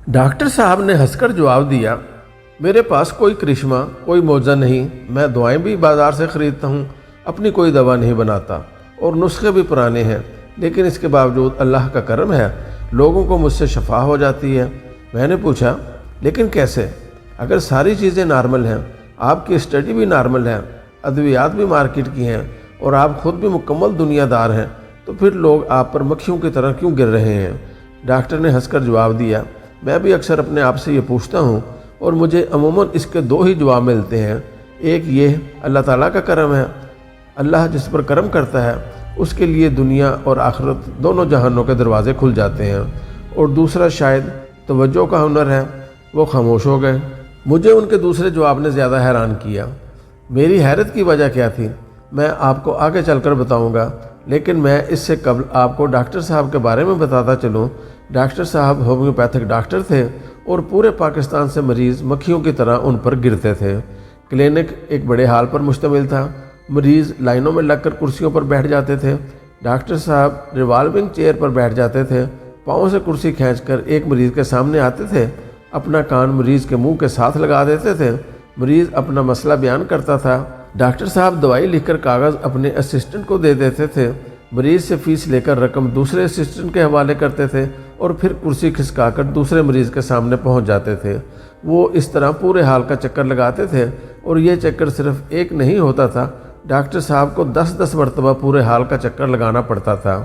Doctor साहब ने हंसकर जवाब दिया, मेरे पास कोई करिश्मा, कोई मौजा नहीं। मैं दवाएं भी बाज़ार से ख़रीदता हूँ, अपनी कोई दवा नहीं बनाता और नुस्खे भी पुराने हैं, लेकिन इसके बावजूद अल्लाह का करम है, लोगों को मुझसे शफा हो जाती है। मैंने पूछा, लेकिन कैसे? अगर सारी चीज़ें नॉर्मल हैं, आपकी स्टडी भी नॉर्मल है, अद्वियात भी मार्केट की हैं और आप खुद भी मुकम्मल दुनियादार हैं, तो फिर लोग आप पर मक्खियों की तरह क्यों गिर रहे हैं? डॉक्टर ने हंसकर जवाब दिया, मैं भी अक्सर अपने आप से ये पूछता हूँ और मुझे अमूमन इसके दो ही जवाब मिलते हैं। एक ये अल्लाह ताला का करम है, अल्लाह जिस पर करम करता है उसके लिए दुनिया और आखिरत दोनों जहानों के दरवाजे खुल जाते हैं, और दूसरा शायद तवज्जो का हुनर है। वो खामोश हो गए। मुझे उनके दूसरे जवाब ने ज़्यादा हैरान किया। मेरी हैरत की वजह क्या थी मैं आपको आगे चलकर बताऊंगा, लेकिन मैं इससे कबल आपको डॉक्टर साहब के बारे में बताता चलूं। डॉक्टर साहब होम्योपैथिक डॉक्टर थे और पूरे पाकिस्तान से मरीज़ मक्खियों की तरह उन पर गिरते थे। क्लिनिक एक बड़े हाल पर मुश्तमिल था। मरीज़ लाइनों में लगकर कुर्सियों पर बैठ जाते थे। डॉक्टर साहब रिवॉल्विंग चेयर पर बैठ जाते थे, पाँव से कुर्सी खींचकर एक मरीज़ के सामने आते थे, अपना कान मरीज़ के मुंह के साथ लगा देते थे। मरीज़ अपना मसला बयान करता था। डॉक्टर साहब दवाई लिखकर कागज़ अपने असिस्टेंट को दे देते थे। मरीज़ से फ़ीस लेकर रकम दूसरे असिस्टेंट के हवाले करते थे और फिर कुर्सी खिसकाकर दूसरे मरीज़ के सामने पहुंच जाते थे। वो इस तरह पूरे हाल का चक्कर लगाते थे और ये चक्कर सिर्फ एक नहीं होता था, डॉक्टर साहब को 10-10 मरतबा पूरे हाल का चक्कर लगाना पड़ता था।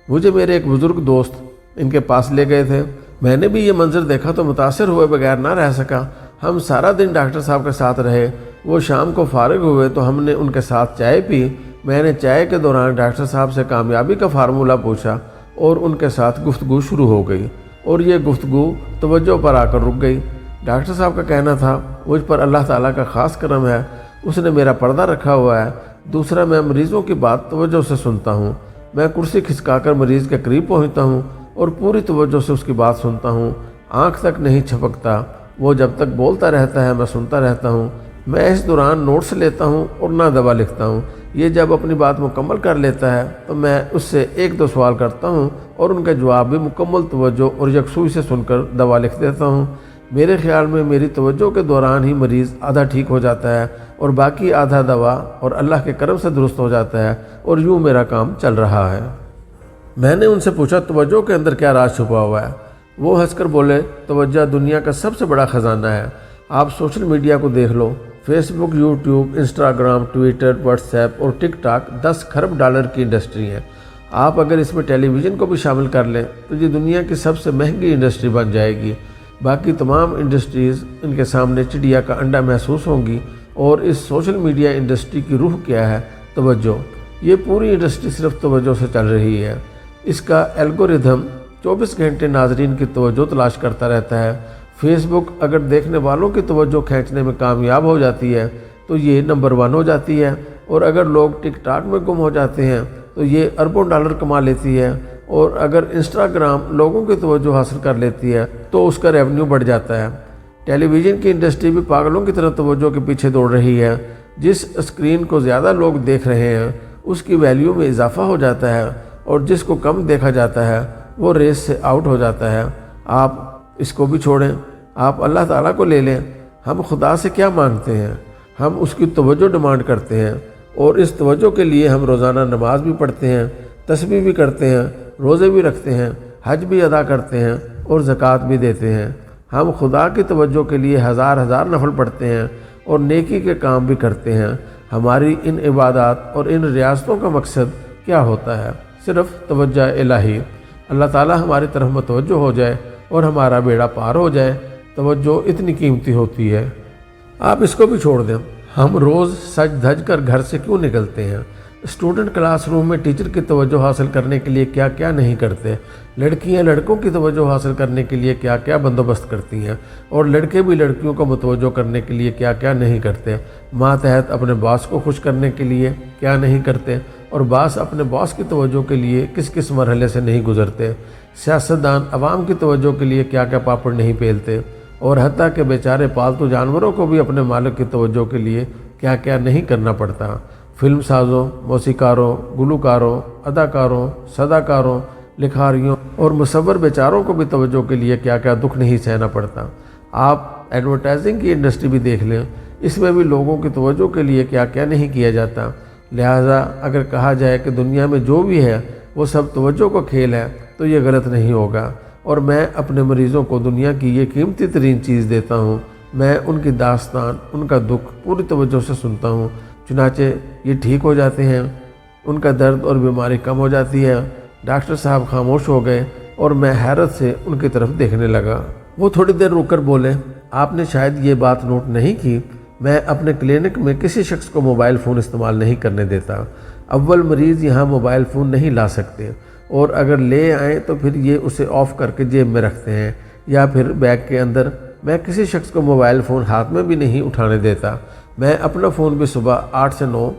मुझे मेरे एक बुज़ुर्ग दोस्त इनके पास ले गए थे। मैंने भी ये मंजर देखा तो मुतासिर हुए बगैर ना रह सका। हम सारा दिन डॉक्टर साहब के साथ रहे। वो शाम को फारिग हुए तो हमने उनके साथ चाय पी। मैंने चाय के दौरान डॉक्टर साहब से कामयाबी का फार्मूला पूछा और उनके साथ गुफ्तगू शुरू हो गई, और ये गुफ्तगू तवज्जो पर आकर रुक गई। डॉक्टर साहब का कहना था, मुझ पर अल्लाह ताला का ख़ास करम है, उसने मेरा पर्दा रखा हुआ है। दूसरा, मैं मरीज़ों की बात तवज्जो से सुनता हूँ। मैं कुर्सी खिसकाकर मरीज़ के करीब पहुँचता हूँ और पूरी तवज्जो से उसकी बात सुनता हूँ। आँख तक नहीं झपकता। वो जब तक बोलता रहता है मैं सुनता रहता हूँ। मैं इस दौरान नोट्स लेता हूँ और ना दवा लिखता हूँ। ये जब अपनी बात मुकम्मल कर लेता है तो मैं उससे 1-2 सवाल करता हूँ और उनका जवाब भी मुकम्मल तवज्जो और यकसुई से सुनकर दवा लिख देता हूँ। मेरे ख्याल में मेरी तवज्जो के दौरान ही मरीज़ आधा ठीक हो जाता है और बाकी आधा दवा और अल्लाह के करम से दुरुस्त हो जाता है, और यूँ मेरा काम चल रहा है। मैंने उनसे पूछा, तवज्जो के अंदर क्या राज छुपा हुआ है? वो हंसकर बोले, तवज्जो दुनिया का सबसे बड़ा ख़जाना है। आप सोशल मीडिया को देख लो, Facebook, YouTube, Instagram, Twitter, WhatsApp और टिकटॉक 10 खरब डॉलर की इंडस्ट्री है। आप अगर इसमें टेलीविज़न को भी शामिल कर लें तो ये दुनिया की सबसे महंगी इंडस्ट्री बन जाएगी। बाकी तमाम इंडस्ट्रीज़ इनके सामने चिड़िया का अंडा महसूस होंगी। और इस सोशल मीडिया इंडस्ट्री की रूह क्या है? तवज्जो। ये पूरी इंडस्ट्री सिर्फ तवज्जो से चल रही है। इसका एल्गोरिथम 24 घंटे नाजरीन की तवज्जो तलाश करता रहता है। फेसबुक अगर देखने वालों की तवज्जो खींचने में कामयाब हो जाती है तो ये नंबर 1 हो जाती है, और अगर लोग टिकटॉक में गुम हो जाते हैं तो ये अरबों डॉलर कमा लेती है, और अगर इंस्टाग्राम लोगों की तवज्जो हासिल कर लेती है तो उसका रेवेन्यू बढ़ जाता है। टेलीविज़न की इंडस्ट्री भी पागलों की तरह तवज्जो के पीछे दौड़ रही है। जिस स्क्रीन को ज़्यादा लोग देख रहे हैं उसकी वैल्यू में इजाफा हो जाता है, और जिसको कम देखा जाता है वो रेस से आउट हो जाता है। आप इसको भी छोड़ें, आप अल्लाह ताला को ले लें। हम खुदा से क्या मांगते हैं? हम उसकी तवज्जो डिमांड करते हैं, और इस तवज्जो के लिए हम रोज़ाना नमाज भी पढ़ते हैं, तस्बीह भी करते हैं, रोज़े भी रखते हैं, हज भी अदा करते हैं और ज़कात भी देते हैं। हम खुदा की तवज्जो के लिए हज़ार नफल पढ़ते हैं और नेकी के काम भी करते हैं। हमारी इन इबादत और इन रियासतों का मकसद क्या होता है? सिर्फ तवज्जो इलाही। अल्लाह ताला हमारी तरफ मतवज्जो हो जाए और हमारा बेड़ा पार हो जाए। तवज्जो इतनी कीमती होती है। आप इसको भी छोड़ दें, हम रोज़ सज धज कर घर से क्यों निकलते हैं? स्टूडेंट क्लासरूम में टीचर की तवज्जो हासिल करने के लिए क्या क्या नहीं करते। लड़कियां लड़कों की तवज्जो हासिल करने के लिए क्या क्या बंदोबस्त करती हैं, और लड़के भी लड़कियों को मुतवज्जो करने के लिए क्या क्या नहीं करते। मातहत अपने बॉस को खुश करने के लिए क्या नहीं करते, और बॉस अपने बॉस की तवज्जो के लिए किस किस मरहले से नहीं गुजरते। सियासतदान अवाम की तवज्जो के लिए क्या क्या पापड़ नहीं पेलते, और हत्ता के बेचारे पालतू जानवरों को भी अपने मालिक की तवज्जो के लिए क्या क्या नहीं करना पड़ता। फिल्म साज़ों, मौसीकारों, गुलकारों, अदाकारों, सदाकारों, لکھاریوں اور مصور بیچاروں کو بھی توجہ کے لیے کیا کیا دکھ نہیں سہنا پڑتا۔ آپ ایڈورٹائزنگ کی انڈسٹری بھی دیکھ لیں، اس میں بھی لوگوں کی توجہ کے لیے کیا کیا نہیں کیا جاتا۔ لہٰذا اگر کہا جائے کہ دنیا میں جو بھی ہے وہ سب توجہ کا کھیل ہے تو یہ غلط نہیں ہوگا، اور میں اپنے مریضوں کو دنیا کی یہ قیمتی ترین چیز دیتا ہوں۔ میں ان کی داستان، ان کا دکھ پوری توجہ سے سنتا ہوں، چنانچہ یہ ٹھیک ہو جاتے ہیں، ان کا درد اور بیماری کم ہو جاتی ہے۔ ڈاکٹر صاحب خاموش ہو گئے اور میں حیرت سے ان کی طرف دیکھنے لگا۔ وہ تھوڑی دیر رک کر بولے، آپ نے شاید یہ بات نوٹ نہیں کی، میں اپنے کلینک میں کسی شخص کو موبائل فون استعمال نہیں کرنے دیتا۔ اول مریض یہاں موبائل فون نہیں لا سکتے، اور اگر لے آئیں تو پھر یہ اسے آف کر کے جیب میں رکھتے ہیں یا پھر بیگ کے اندر۔ میں کسی شخص کو موبائل فون ہاتھ میں بھی نہیں اٹھانے دیتا۔ میں اپنا فون بھی صبح 8 سے 9،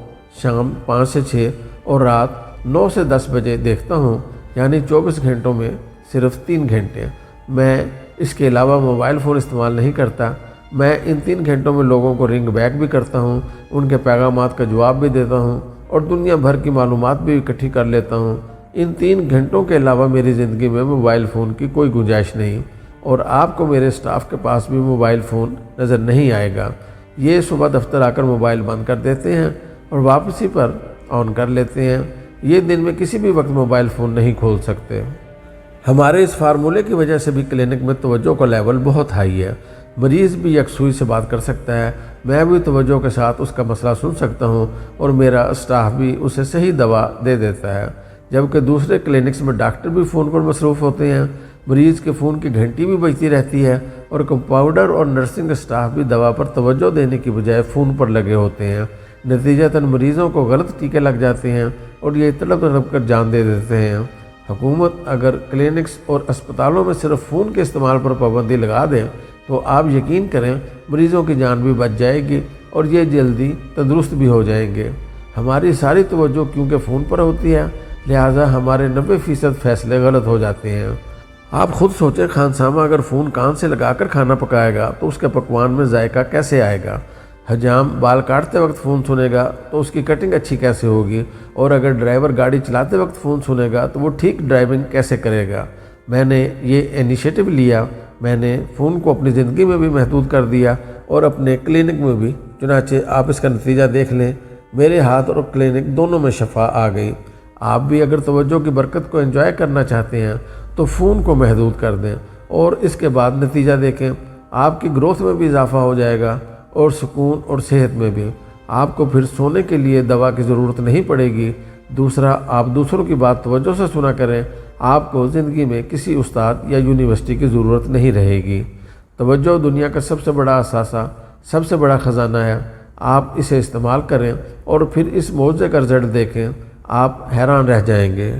شام 5 سے 6 اور رات 9 سے 10 بجے دیکھتا ہوں، یعنی 24 گھنٹوں میں صرف 3 گھنٹے۔ میں اس کے علاوہ موبائل فون استعمال نہیں کرتا۔ میں ان 3 گھنٹوں میں لوگوں کو رنگ بیک بھی کرتا ہوں، ان کے پیغامات کا جواب بھی دیتا ہوں اور دنیا بھر کی معلومات بھی اکٹھی کر لیتا ہوں۔ ان 3 گھنٹوں کے علاوہ میری زندگی میں موبائل فون کی کوئی گنجائش نہیں، اور آپ کو میرے اسٹاف کے پاس بھی موبائل فون نظر نہیں آئے گا۔ یہ صبح دفتر آ کر موبائل بند کر دیتے ہیں اور واپسی پر آن کر لیتے ہیں۔ یہ دن میں کسی بھی وقت موبائل فون نہیں کھول سکتے۔ ہمارے اس فارمولے کی وجہ سے بھی کلینک میں توجہ کا لیول بہت ہائی ہے۔ مریض بھی یکسوئی سے بات کر سکتا ہے، میں بھی توجہ کے ساتھ اس کا مسئلہ سن سکتا ہوں، اور میرا اسٹاف بھی اسے صحیح دوا دے دیتا ہے، جبکہ دوسرے کلینکس میں ڈاکٹر بھی فون پر مصروف ہوتے ہیں۔ مریض کے فون کی گھنٹی بھی بجتی رہتی ہے، اور کمپاؤنڈر اور نرسنگ اسٹاف بھی دوا پر توجہ دینے کی بجائے فون پر لگے ہوتے ہیں۔ نتیجتاً مریضوں کو غلط ٹیکے لگ جاتے ہیں اور یہ تڑپ تڑپ کر جان دے دیتے ہیں۔ حکومت اگر کلینکس اور اسپتالوں میں صرف فون کے استعمال پر پابندی لگا دیں تو آپ یقین کریں مریضوں کی جان بھی بچ جائے گی اور یہ جلدی تندرست بھی ہو جائیں گے۔ ہماری ساری توجہ کیونکہ فون پر ہوتی ہے، لہٰذا ہمارے 90% فیصلے غلط ہو جاتے ہیں۔ آپ خود سوچیں، خانسامہ اگر فون کان سے لگا کر کھانا پکائے گا تو اس کے پکوان میں ذائقہ کیسے آئے گا؟ حجام بال کاٹتے وقت فون سنے گا تو اس کی کٹنگ اچھی کیسے ہوگی؟ اور اگر ڈرائیور گاڑی چلاتے وقت فون سنے گا تو وہ ٹھیک ڈرائیونگ کیسے کرے گا؟ میں نے یہ انیشیٹو لیا، میں نے فون کو اپنی زندگی میں بھی محدود کر دیا اور اپنے کلینک میں بھی، چنانچہ آپ اس کا نتیجہ دیکھ لیں، میرے ہاتھ اور کلینک دونوں میں شفا آ گئی۔ آپ بھی اگر توجہ کی برکت کو انجوائے کرنا چاہتے ہیں تو فون کو محدود کر دیں، اور اس کے بعد نتیجہ دیکھیں، آپ کی گروتھ میں بھی اضافہ ہو جائے گا اور سکون اور صحت میں بھی۔ آپ کو پھر سونے کے لیے دوا کی ضرورت نہیں پڑے گی۔ دوسرا، آپ دوسروں کی بات توجہ سے سنا کریں، آپ کو زندگی میں کسی استاد یا یونیورسٹی کی ضرورت نہیں رہے گی۔ توجہ دنیا کا سب سے بڑا اثاثہ، سب سے بڑا خزانہ ہے۔ آپ اسے استعمال کریں اور پھر اس معجزے کا رزلٹ دیکھیں، آپ حیران رہ جائیں گے۔